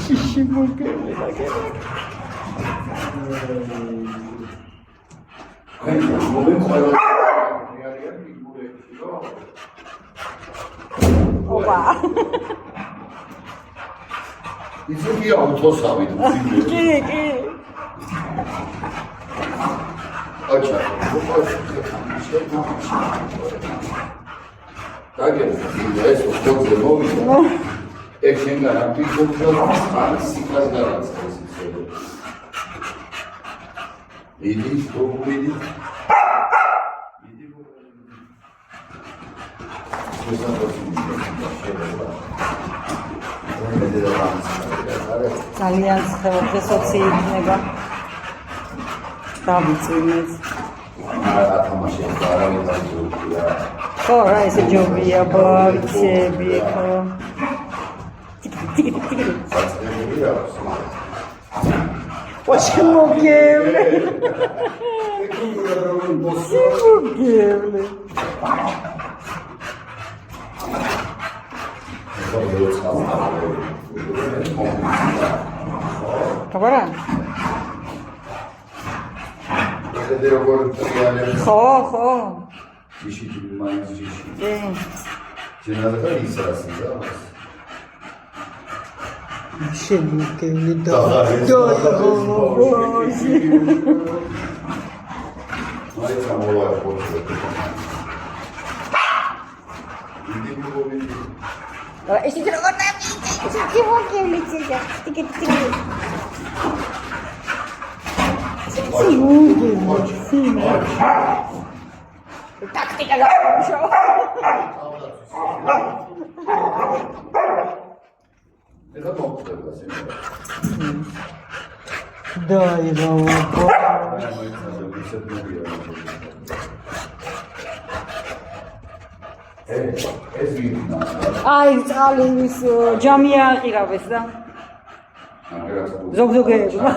შიმოგები ოპა ისეთი ავტოსავით კი აჩა ეს ოქროზე მოვიდა ეგ შენგან არ ფიქრობდა ან სიკას გადაწყდეს ისე იდი პრობიდი ძალიან ხელოსნოსი იქნება დავიწვიმეთ ათამაშია და არავინ დაიძულია ხო რა ესე ჯობია ბავშვები ხო საცდენია ვაშმოგევლე სიმოგევლე Agora? Ხო. ჯიში მაინც ჯიში. კი. ჯენაზა ის რასია? შემოგევლე და მაინც ამოვა პორტზე. ეს ის როგორ შემოგევლე ციგა. ტიკი. Tactica da show. Dai, აი, წალის ჯამი აყირავეს და ზოგ-ზოგეებმა